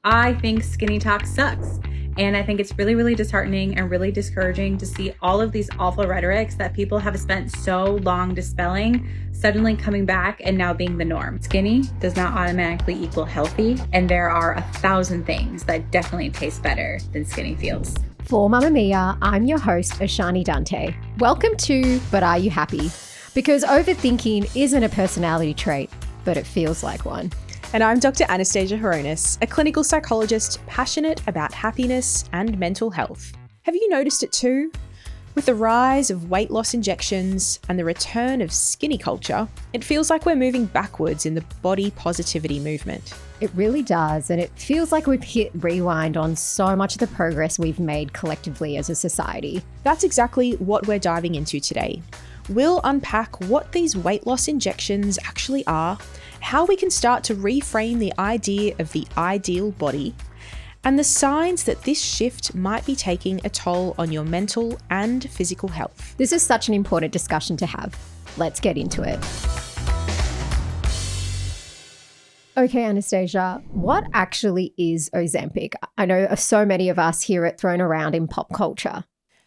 I think skinny talk sucks. And I think it's really, really disheartening and really discouraging to see all of these awful rhetorics that people have spent so long dispelling suddenly coming back and now being the norm. Skinny does not automatically equal healthy, and there are 1,000 things that definitely taste better than skinny feels. For Mamma Mia, I'm your host, Ashani Dante. Welcome to But Are You Happy? Because overthinking isn't a personality trait, but it feels like one. And I'm Dr Anastasia Hronis, a clinical psychologist passionate about happiness and mental health. Have you noticed it too? With the rise of weight loss injections and the return of skinny culture, it feels like we're moving backwards in the body positivity movement. It really does, and it feels like we've hit rewind on so much of the progress we've made collectively as a society. That's exactly what we're diving into today. We'll unpack what these weight loss injections actually are, how we can start to reframe the idea of the ideal body, and the signs that this shift might be taking a toll on your mental and physical health. This is such an important discussion to have. Let's get into it. Okay, Anastasia, what actually is Ozempic? I know so many of us hear it thrown around in pop culture.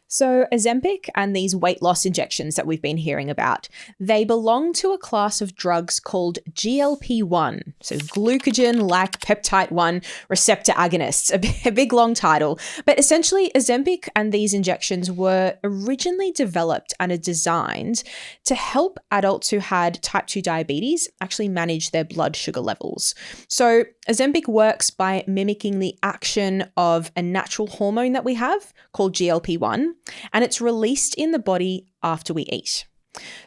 So Ozempic and these weight loss injections that we've been hearing about, they belong to a class of drugs called GLP-1, so glucagon-like peptide-1 receptor agonists, a big long title. But essentially, Ozempic and these injections were originally developed and are designed to help adults who had type 2 diabetes actually manage their blood sugar levels. So Ozempic works by mimicking the action of a natural hormone that we have called GLP-1, and it's released in the body after we eat.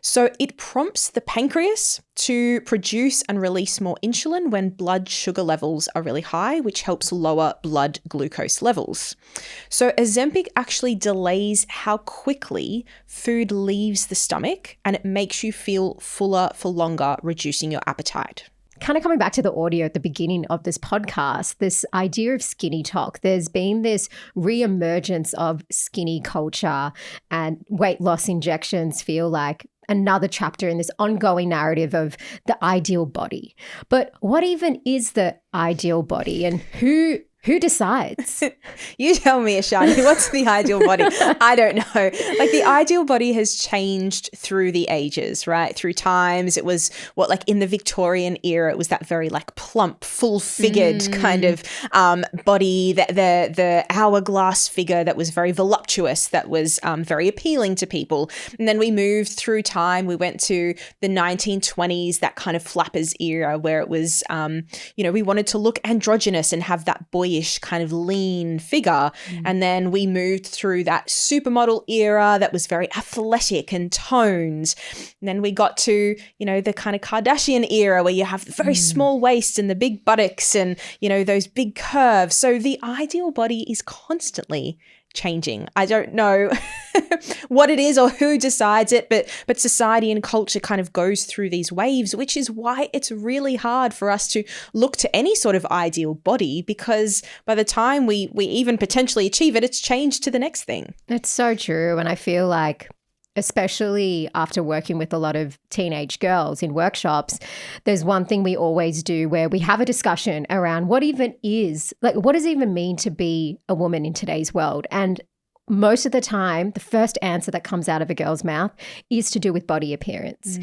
So it prompts the pancreas to produce and release more insulin when blood sugar levels are really high, which helps lower blood glucose levels. So Ozempic actually delays how quickly food leaves the stomach, and it makes you feel fuller for longer, reducing your appetite. Kind of coming back to the audio at the beginning of this podcast, this idea of skinny talk, there's been this reemergence of skinny culture, and weight loss injections feel like another chapter in this ongoing narrative of the ideal body. But what even is the ideal body, and who decides? You tell me, Ashani, what's the ideal body? I don't know. Like, the ideal body has changed through the ages, right? Through times. It was in the Victorian era, it was that very plump, full-figured kind of body, the hourglass figure that was very voluptuous, that was very appealing to people. And then we moved through time. We went to the 1920s, that kind of flappers era where it was, we wanted to look androgynous and have that boyish kind of lean figure. And then we moved through that supermodel era that was very athletic and toned. And then we got to, the kind of Kardashian era where you have the very small waist and the big buttocks and, those big curves. So the ideal body is constantly changing. I don't know what it is or who decides it, but society and culture kind of goes through these waves, which is why it's really hard for us to look to any sort of ideal body, because by the time we even potentially achieve it, it's changed to the next thing. It's so true. And I feel like, especially after working with a lot of teenage girls in workshops, there's one thing we always do where we have a discussion around what does it even mean to be a woman in today's world? And most of the time, the first answer that comes out of a girl's mouth is to do with body appearance.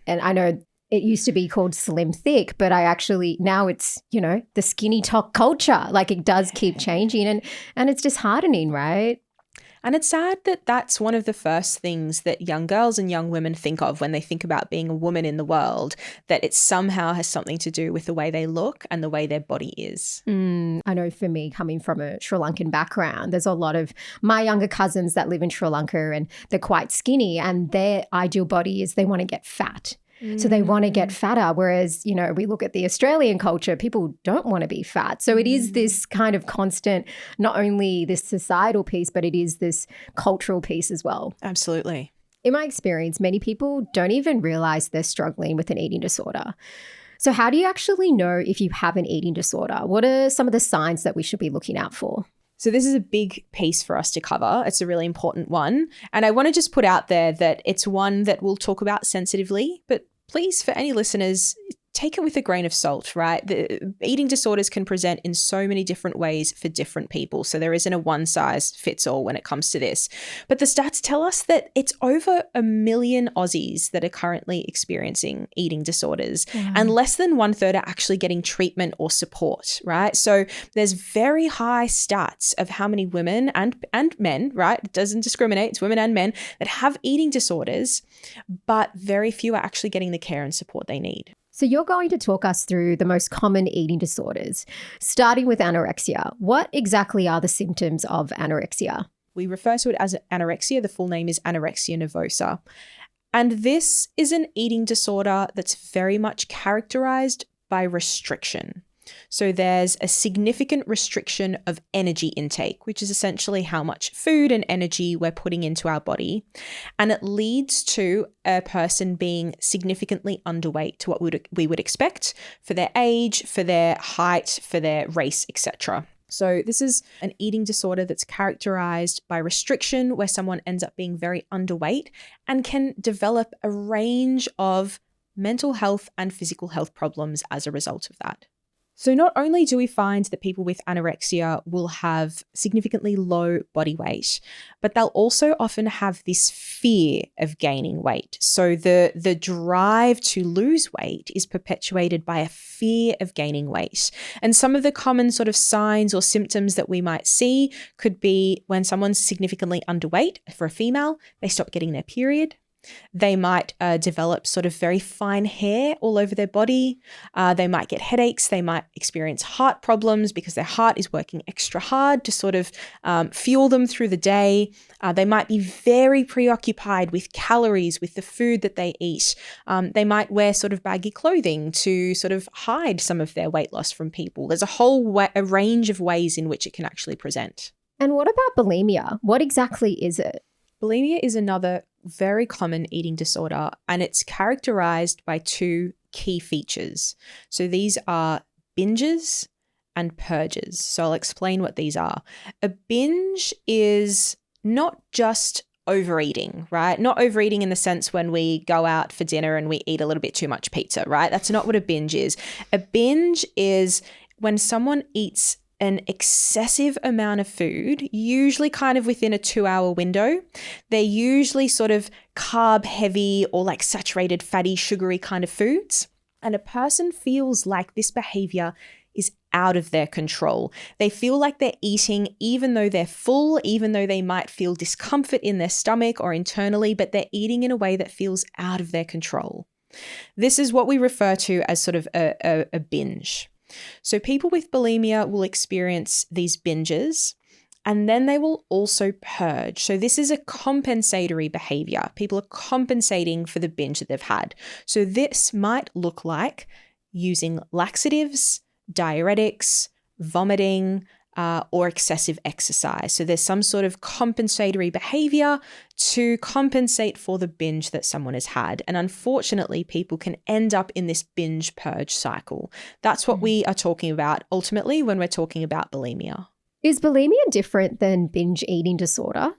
And I know it used to be called slim thick, but now it's, the skinny talk culture. It does keep changing, and it's disheartening, right? And it's sad that that's one of the first things that young girls and young women think of when they think about being a woman in the world, that it somehow has something to do with the way they look and the way their body is. I know for me, coming from a Sri Lankan background, there's a lot of my younger cousins that live in Sri Lanka, and they're quite skinny, and their ideal body is they want to get fat. So they want to get fatter, whereas, we look at the Australian culture, people don't want to be fat. So it is this kind of constant, not only this societal piece, but it is this cultural piece as well. Absolutely. In my experience, many people don't even realize they're struggling with an eating disorder. So how do you actually know if you have an eating disorder? What are some of the signs that we should be looking out for? So this is a big piece for us to cover. It's a really important one. And I want to just put out there that it's one that we'll talk about sensitively, but please, for any listeners, take it with a grain of salt, right? The eating disorders can present in so many different ways for different people. So there isn't a one size fits all when it comes to this. But the stats tell us that it's over 1 million Aussies that are currently experiencing eating disorders, and less than 1/3 are actually getting treatment or support, right? So there's very high stats of how many women and men, right? It doesn't discriminate, it's women and men that have eating disorders, but very few are actually getting the care and support they need. So you're going to talk us through the most common eating disorders, starting with anorexia. What exactly are the symptoms of anorexia? We refer to it as anorexia. The full name is Anorexia nervosa. And this is an eating disorder that's very much characterized by restriction. So there's a significant restriction of energy intake, which is essentially how much food and energy we're putting into our body. And it leads to a person being significantly underweight to what we would expect for their age, for their height, for their race, etc. So this is an eating disorder that's characterized by restriction, where someone ends up being very underweight and can develop a range of mental health and physical health problems as a result of that. So not only do we find that people with anorexia will have significantly low body weight, but they'll also often have this fear of gaining weight. So the drive to lose weight is perpetuated by a fear of gaining weight. And some of the common sort of signs or symptoms that we might see could be when someone's significantly underweight. For a female, they stop getting their period. They might develop sort of very fine hair all over their body. They might get headaches. They might experience heart problems because their heart is working extra hard to sort of fuel them through the day. They might be very preoccupied with calories, with the food that they eat. They might wear sort of baggy clothing to sort of hide some of their weight loss from people. There's a range of ways in which it can actually present. And what about bulimia? What exactly is it? Bulimia is another very common eating disorder, and it's characterized by two key features. So these are binges and purges. So I'll explain what these are. A binge is not just overeating, right? Not overeating in the sense when we go out for dinner and we eat a little bit too much pizza, right? That's not what a binge is. A binge is when someone eats an excessive amount of food, usually kind of within a 2-hour window. They're usually sort of carb heavy or like saturated, fatty, sugary kind of foods. And a person feels like this behavior is out of their control. They feel like they're eating even though they're full, even though they might feel discomfort in their stomach or internally, but they're eating in a way that feels out of their control. This is what we refer to as sort of a binge. So people with bulimia will experience these binges, and then they will also purge. So this is a compensatory behavior. People are compensating for the binge that they've had. So this might look like using laxatives, diuretics, vomiting, or excessive exercise. So there's some sort of compensatory behavior to compensate for the binge that someone has had. And unfortunately, people can end up in this binge purge cycle. That's what we are talking about ultimately when we're talking about bulimia. Is bulimia different than binge eating disorder?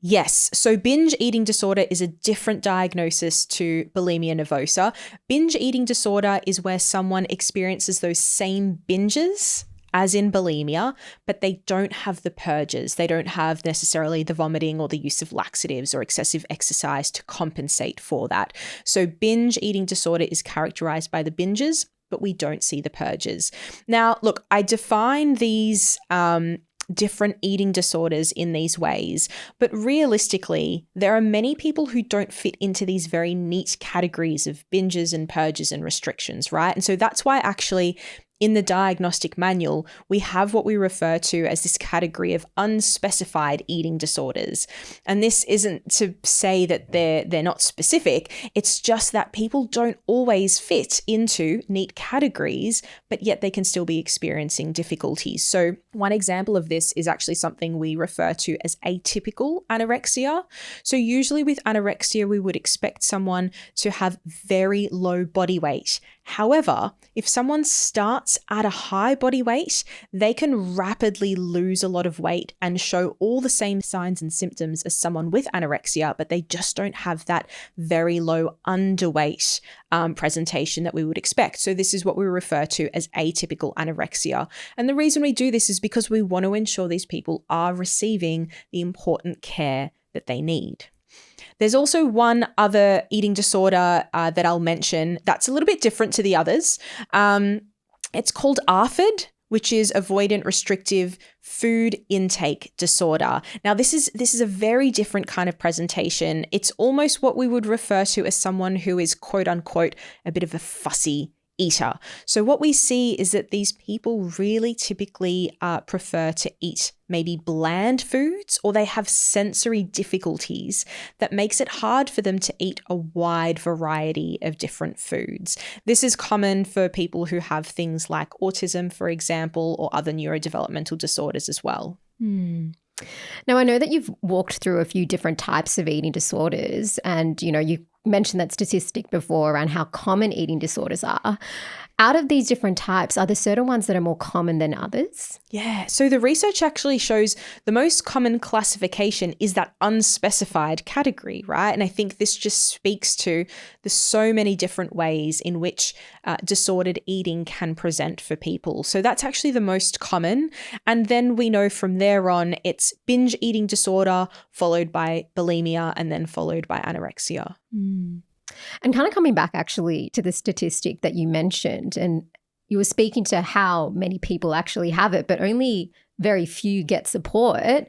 Yes. So binge eating disorder is a different diagnosis to bulimia nervosa. Binge eating disorder is where someone experiences those same binges as in bulimia, but they don't have the purges. They don't have necessarily the vomiting or the use of laxatives or excessive exercise to compensate for that. So binge eating disorder is characterized by the binges, but we don't see the purges. Now, look, I define these different eating disorders in these ways, but realistically, there are many people who don't fit into these very neat categories of binges and purges and restrictions, right? And so that's why actually in the diagnostic manual, we have what we refer to as this category of unspecified eating disorders. And this isn't to say that they're not specific. It's just that people don't always fit into neat categories, but yet they can still be experiencing difficulties. So one example of this is actually something we refer to as atypical anorexia. So usually with anorexia, we would expect someone to have very low body weight, However, if someone starts at a high body weight, they can rapidly lose a lot of weight and show all the same signs and symptoms as someone with anorexia, but they just don't have that very low underweight presentation that we would expect. So this is what we refer to as atypical anorexia. And the reason we do this is because we want to ensure these people are receiving the important care that they need. There's also one other eating disorder that I'll mention that's a little bit different to the others. It's called ARFID, which is avoidant restrictive food intake disorder. Now, this is a very different kind of presentation. It's almost what we would refer to as someone who is, quote unquote, a bit of a fussy eater. So what we see is that these people really typically prefer to eat maybe bland foods, or they have sensory difficulties that makes it hard for them to eat a wide variety of different foods. This is common for people who have things like autism, for example, or other neurodevelopmental disorders as well. Now, I know that you've walked through a few different types of eating disorders, and, you mentioned that statistic before around how common eating disorders are. Out of these different types, are there certain ones that are more common than others? Yeah. So the research actually shows the most common classification is that unspecified category, right? And I think this just speaks to the so many different ways in which disordered eating can present for people. So that's actually the most common. And then we know from there on, it's binge eating disorder, followed by bulimia, and then followed by anorexia. And kind of coming back actually to the statistic that you mentioned, and you were speaking to how many people actually have it, but only very few get support.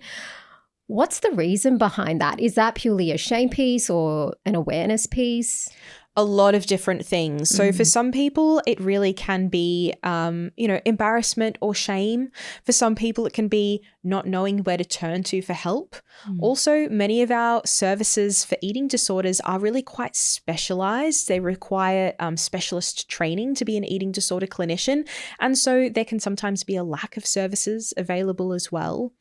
What's the reason behind that? Is that purely a shame piece or an awareness piece? A lot of different things. So for some people, it really can be, embarrassment or shame. For some people, it can be not knowing where to turn to for help. Also, many of our services for eating disorders are really quite specialized. They require specialist training to be an eating disorder clinician. And so there can sometimes be a lack of services available as well.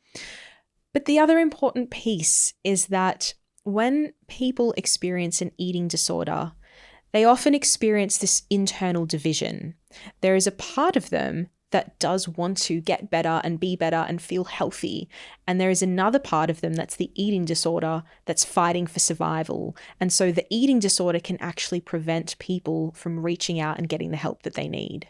But the other important piece is that when people experience an eating disorder, they often experience this internal division. There is a part of them that does want to get better and be better and feel healthy. And there is another part of them that's the eating disorder that's fighting for survival. And so the eating disorder can actually prevent people from reaching out and getting the help that they need.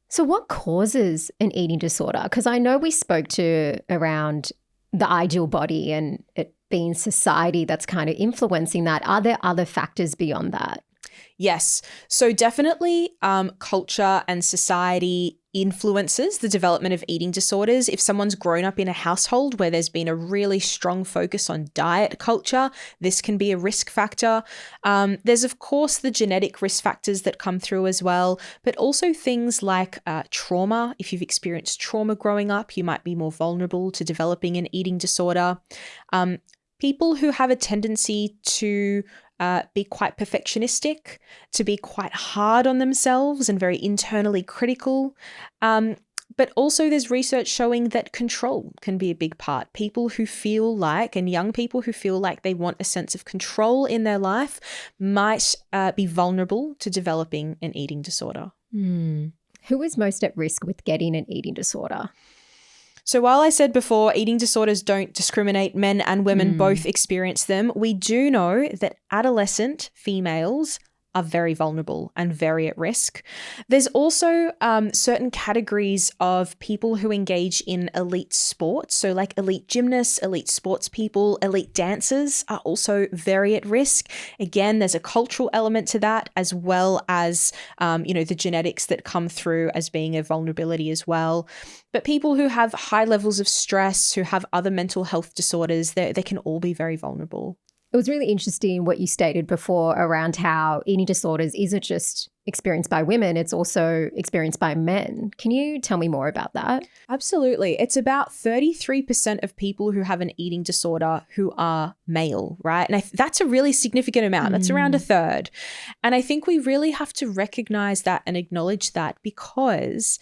So what causes an eating disorder? Because I know we spoke to around the ideal body and it being society that's kind of influencing that. Are there other factors beyond that? Yes. So definitely culture and society influences the development of eating disorders. If someone's grown up in a household where there's been a really strong focus on diet culture, this can be a risk factor. There's, of course, the genetic risk factors that come through as well, but also things like trauma. If you've experienced trauma growing up, you might be more vulnerable to developing an eating disorder. People who have a tendency to be quite perfectionistic, to be quite hard on themselves and very internally critical. But also there's research showing that control can be a big part. People who feel like, and young people who feel like they want a sense of control in their life might be vulnerable to developing an eating disorder. Who is most at risk with getting an eating disorder? So while I said before, eating disorders don't discriminate, men and women both experience them, we do know that adolescent females are very vulnerable and very at risk. There's also certain categories of people who engage in elite sports. So like elite gymnasts, elite sports people, elite dancers are also very at risk. Again, there's a cultural element to that, as well as, the genetics that come through as being a vulnerability as well. But people who have high levels of stress, who have other mental health disorders, they can all be very vulnerable. It was really interesting what you stated before around how eating disorders isn't just experienced by women, it's also experienced by men. Can you tell me more about that? Absolutely. It's about 33% of people who have an eating disorder who are male, right? And that's a really significant amount. That's around a third. And I think we really have to recognize that and acknowledge that, because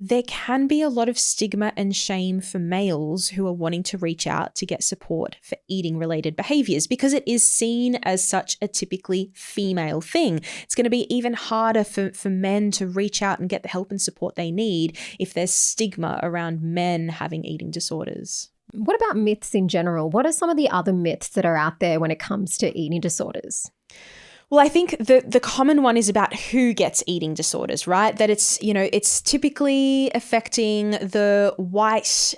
there can be a lot of stigma and shame for males who are wanting to reach out to get support for eating related behaviors because it is seen as such a typically female thing. It's going to be even harder for men to reach out and get the help and support they need if there's stigma around men having eating disorders. What about myths in general? What are some of the other myths that are out there when it comes to eating disorders? Well, I think the common one is about who gets eating disorders, right? That it's typically affecting the white,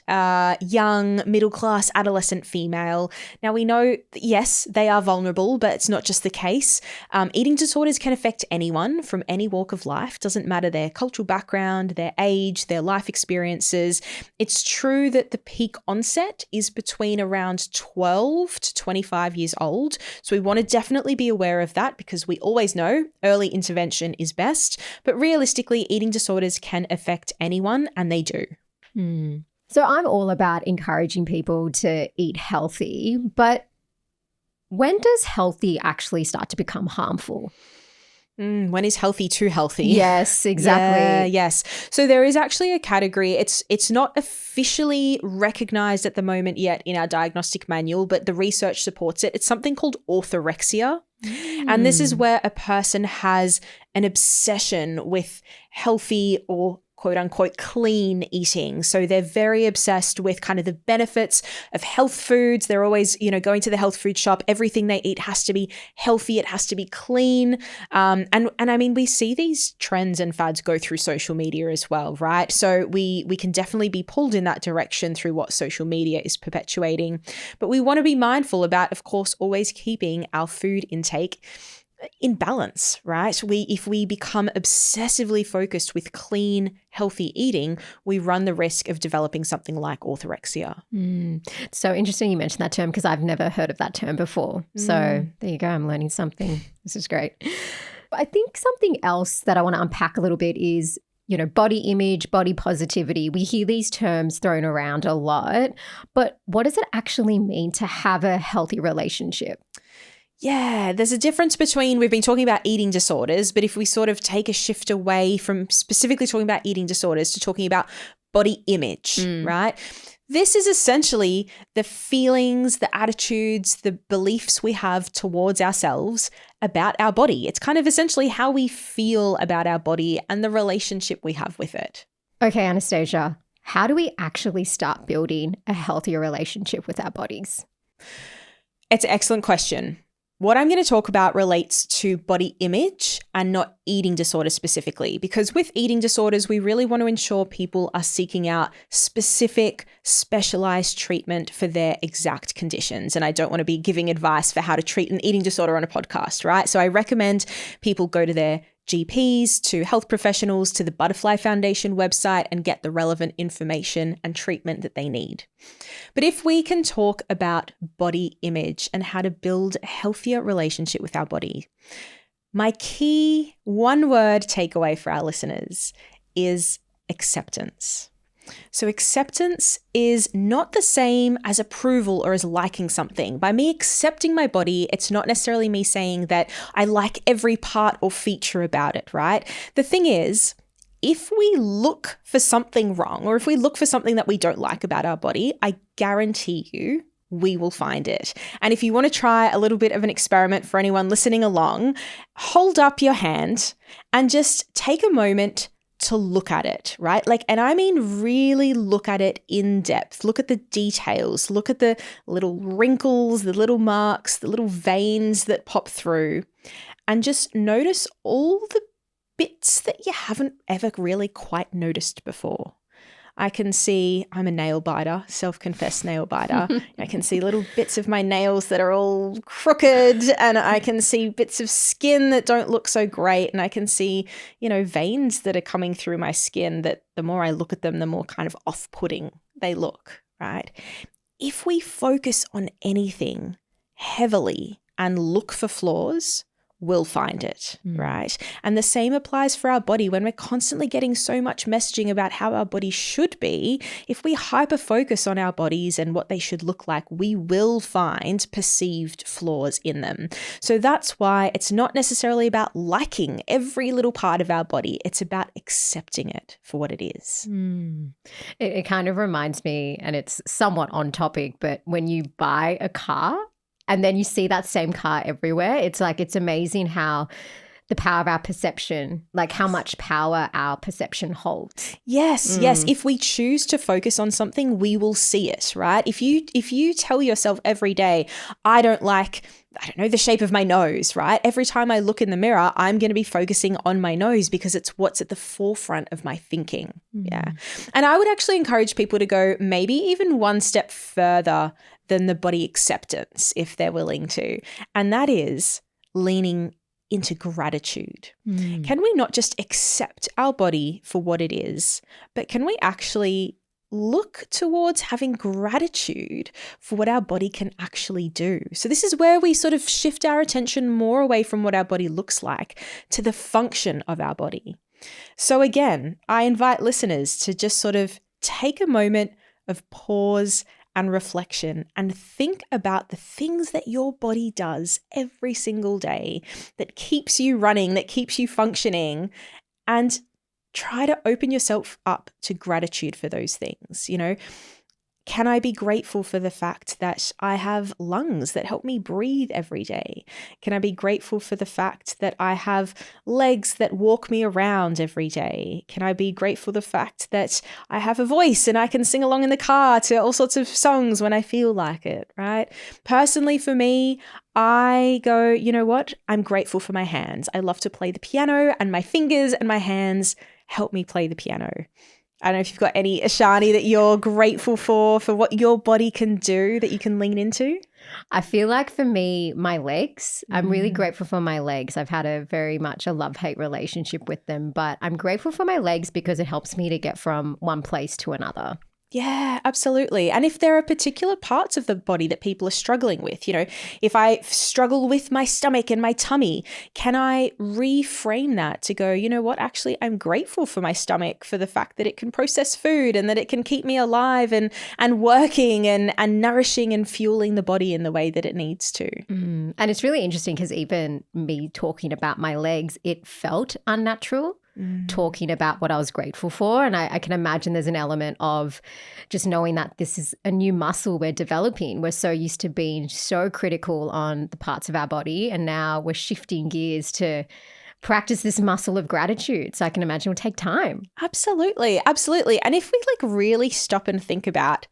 young, middle-class, adolescent female. Now, we know, yes, they are vulnerable, but it's not just the case. Eating disorders can affect anyone from any walk of life. Doesn't matter their cultural background, their age, their life experiences. It's true that the peak onset is between around 12 to 25 years old. So we want to definitely be aware of that, because we always know early intervention is best, but realistically, eating disorders can affect anyone, and they do. So I'm all about encouraging people to eat healthy, but when does healthy actually start to become harmful? When is healthy too healthy? Yes, exactly. Yes. So there is actually a category. It's not officially recognized at the moment yet in our diagnostic manual, but the research supports it. It's something called orthorexia. And this is where a person has an obsession with healthy or quote unquote clean eating. So they're very obsessed with kind of the benefits of health foods. They're always, going to the health food shop. Everything they eat has to be healthy. It has to be clean. And I mean, we see these trends and fads go through social media as well, right? So we can definitely be pulled in that direction through what social media is perpetuating. But we want to be mindful about, of course, always keeping our food intake in balance, right? If we become obsessively focused with clean, healthy eating, we run the risk of developing something like orthorexia. So interesting you mentioned that term, because I've never heard of that term before. So there you go. I'm learning something. This is great. I think something else that I want to unpack a little bit is, body image, body positivity. We hear these terms thrown around a lot, but what does it actually mean to have a healthy relationship? Yeah, there's a difference between, we've been talking about eating disorders, but if we sort of take a shift away from specifically talking about eating disorders to talking about body image, right? This is essentially the feelings, the attitudes, the beliefs we have towards ourselves about our body. It's kind of essentially how we feel about our body and the relationship we have with it. Okay, Anastasia, how do we actually start building a healthier relationship with our bodies? It's an excellent question. What I'm going to talk about relates to body image and not eating disorders specifically, because with eating disorders, we really want to ensure people are seeking out specific, specialized treatment for their exact conditions. And I don't want to be giving advice for how to treat an eating disorder on a podcast, right? So I recommend people go to their GPs, to health professionals, to the Butterfly Foundation website and get the relevant information and treatment that they need. But if we can talk about body image and how to build a healthier relationship with our body, my key one-word takeaway for our listeners is acceptance. So acceptance is not the same as approval or as liking something. By me accepting my body, it's not necessarily me saying that I like every part or feature about it, right? The thing is, if we look for something wrong or if we look for something that we don't like about our body, I guarantee you we will find it. And if you want to try a little bit of an experiment for anyone listening along, hold up your hand and just take a moment to look at it, right? And I mean really look at it in depth. Look at the details. Look at the little wrinkles, the little marks, the little veins that pop through, and just notice all the bits that you haven't ever really quite noticed before. I can see, I'm a nail biter, self-confessed nail biter. I can see little bits of my nails that are all crooked, and I can see bits of skin that don't look so great. And I can see, veins that are coming through my skin that the more I look at them, the more kind of off-putting they look, right? If we focus on anything heavily and look for flaws, will find it, right? And the same applies for our body. When we're constantly getting so much messaging about how our body should be, if we hyper focus on our bodies and what they should look like, we will find perceived flaws in them. So that's why it's not necessarily about liking every little part of our body. It's about accepting it for what it is. It kind of reminds me, and it's somewhat on topic, but when you buy a car, and then you see that same car everywhere, it's like, it's amazing how the power of our perception, like how much power our perception holds. Yes. If we choose to focus on something, we will see it, right? If you tell yourself every day, I don't know, the shape of my nose, right? Every time I look in the mirror, I'm going to be focusing on my nose because it's what's at the forefront of my thinking. Yeah. And I would actually encourage people to go maybe even one step further than the body acceptance if they're willing to. And that is leaning into gratitude. Can we not just accept our body for what it is, but can we actually look towards having gratitude for what our body can actually do? So this is where we sort of shift our attention more away from what our body looks like to the function of our body. So again, I invite listeners to just sort of take a moment of pause and reflection and think about the things that your body does every single day that keeps you running, that keeps you functioning, and try to open yourself up to gratitude for those things. You know, can I be grateful for the fact that I have lungs that help me breathe every day? Can I be grateful for the fact that I have legs that walk me around every day? Can I be grateful for the fact that I have a voice and I can sing along in the car to all sorts of songs when I feel like it, right? Personally, for me, I go, you know what? I'm grateful for my hands. I love to play the piano, and my fingers and my hands help me play the piano. I don't know if you've got any, Ashani, that you're grateful for what your body can do that you can lean into. I feel like for me, my legs, I'm really grateful for my legs. I've had a very much a love-hate relationship with them, but I'm grateful for my legs because it helps me to get from one place to another. Yeah, absolutely. And if there are particular parts of the body that people are struggling with, you know, if I struggle with my stomach and my tummy, can I reframe that to go, you know what, actually, I'm grateful for my stomach for the fact that it can process food and that it can keep me alive and working and nourishing and fueling the body in the way that it needs to. And it's really interesting because even me talking about my legs, it felt unnatural. Talking about what I was grateful for. And I can imagine there's an element of just knowing that this is a new muscle we're developing. We're so used to being so critical on the parts of our body, and now we're shifting gears to practice this muscle of gratitude. So I can imagine it will take time. Absolutely. And if we really stop and think about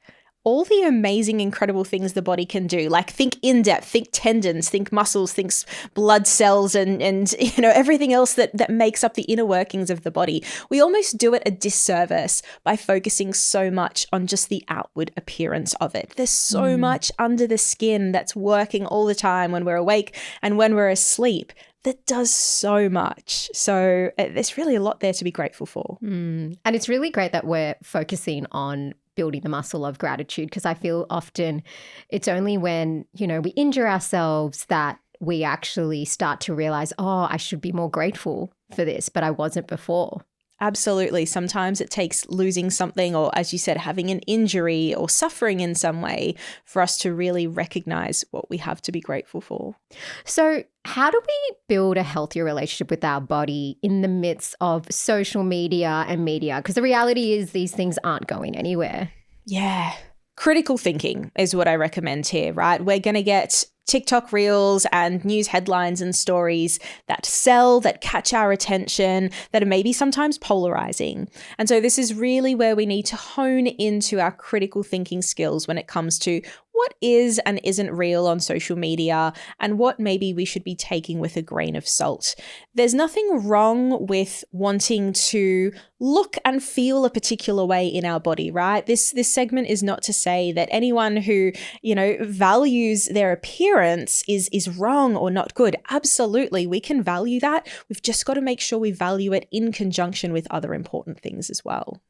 all the amazing, incredible things the body can do, like think in depth, think tendons, think muscles, think blood cells and you know, everything else that makes up the inner workings of the body. We almost do it a disservice by focusing so much on just the outward appearance of it. There's so much under the skin that's working all the time when we're awake and when we're asleep that does so much. So there's really a lot there to be grateful for. And it's really great that we're focusing on building the muscle of gratitude, because I feel often it's only when, you know, we injure ourselves that we actually start to realize, oh, I should be more grateful for this, but I wasn't before. Absolutely. Sometimes it takes losing something, or as you said, having an injury or suffering in some way for us to really recognize what we have to be grateful for. So how do we build a healthier relationship with our body in the midst of social media and media? Because the reality is these things aren't going anywhere. Yeah. Critical thinking is what I recommend here, right? We're going to get TikTok reels and news headlines and stories that sell, that catch our attention, that are maybe sometimes polarizing. And so this is really where we need to hone into our critical thinking skills when it comes to what is and isn't real on social media and what maybe we should be taking with a grain of salt. There's nothing wrong with wanting to look and feel a particular way in our body, right? This segment is not to say that anyone who, you know, values their appearance is wrong or not good. Absolutely, we can value that. We've just got to make sure we value it in conjunction with other important things as well.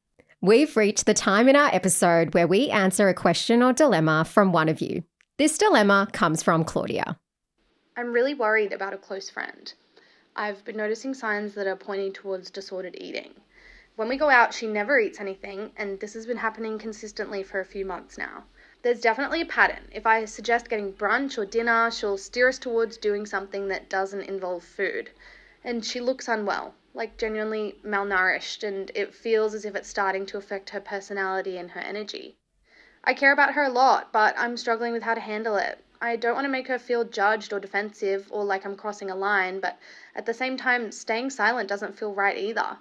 We've reached the time in our episode where we answer a question or dilemma from one of you. This dilemma comes from Claudia. I'm really worried about a close friend. I've been noticing signs that are pointing towards disordered eating. When we go out, she never eats anything, and this has been happening consistently for a few months now. There's definitely a pattern. If I suggest getting brunch or dinner, she'll steer us towards doing something that doesn't involve food. And she looks unwell, like genuinely malnourished, and it feels as if it's starting to affect her personality and her energy. I care about her a lot, but I'm struggling with how to handle it. I don't want to make her feel judged or defensive or like I'm crossing a line, but at the same time, staying silent doesn't feel right either.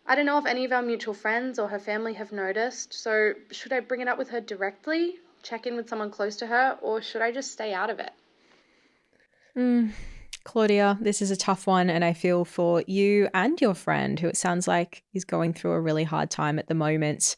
I don't know if any of our mutual friends or her family have noticed, so should I bring it up with her directly, check in with someone close to her, or should I just stay out of it? Claudia, this is a tough one, and I feel for you and your friend, who it sounds like is going through a really hard time at the moment.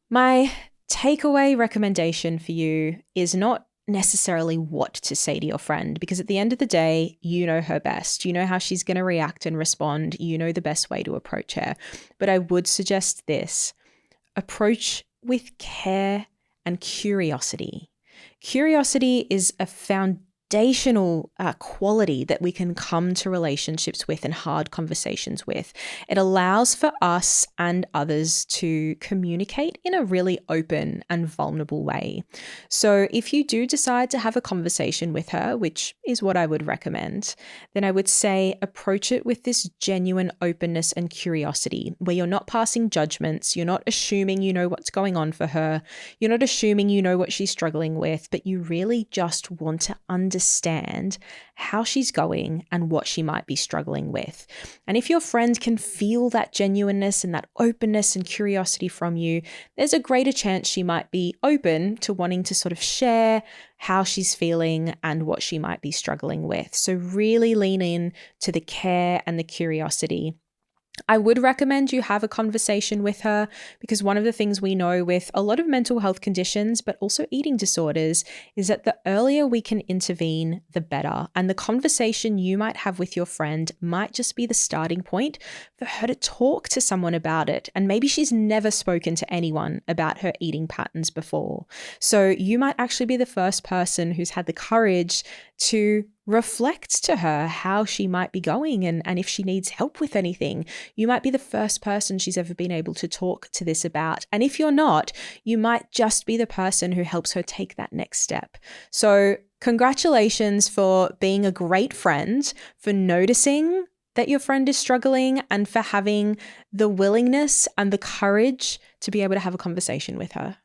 My takeaway recommendation for you is not necessarily what to say to your friend, because at the end of the day, you know her best. You know how she's going to react and respond. You know the best way to approach her. But I would suggest this: approach with care and curiosity. Curiosity is a foundational quality that we can come to relationships with and hard conversations with. It allows for us and others to communicate in a really open and vulnerable way. So if you do decide to have a conversation with her, which is what I would recommend, then I would say approach it with this genuine openness and curiosity, where you're not passing judgments, you're not assuming you know what's going on for her, you're not assuming you know what she's struggling with, but you really just want to understand how she's going and what she might be struggling with. And if your friend can feel that genuineness and that openness and curiosity from you, there's a greater chance she might be open to wanting to sort of share how she's feeling and what she might be struggling with. So really lean in to the care and the curiosity. I would recommend you have a conversation with her, because one of the things we know with a lot of mental health conditions, but also eating disorders, is that the earlier we can intervene, the better. And the conversation you might have with your friend might just be the starting point for her to talk to someone about it. And maybe she's never spoken to anyone about her eating patterns before. So you might actually be the first person who's had the courage to reflect to her how she might be going, and if she needs help with anything. You might be the first person she's ever been able to talk to this about. And if you're not, you might just be the person who helps her take that next step. So congratulations for being a great friend, for noticing that your friend is struggling, and for having the willingness and the courage to be able to have a conversation with her.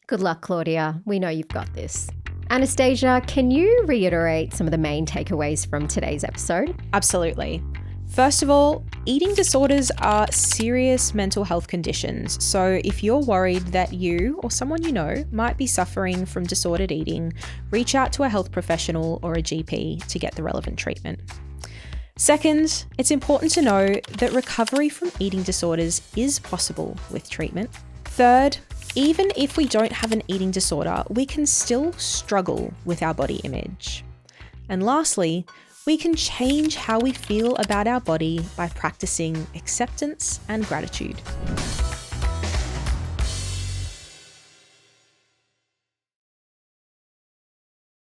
Good luck, Claudia. We know you've got this. Anastasia, can you reiterate some of the main takeaways from today's episode? Absolutely. First of all, eating disorders are serious mental health conditions. So if you're worried that you or someone you know might be suffering from disordered eating, reach out to a health professional or a GP to get the relevant treatment. Second, it's important to know that recovery from eating disorders is possible with treatment. Third, even if we don't have an eating disorder, we can still struggle with our body image. And lastly, we can change how we feel about our body by practicing acceptance and gratitude.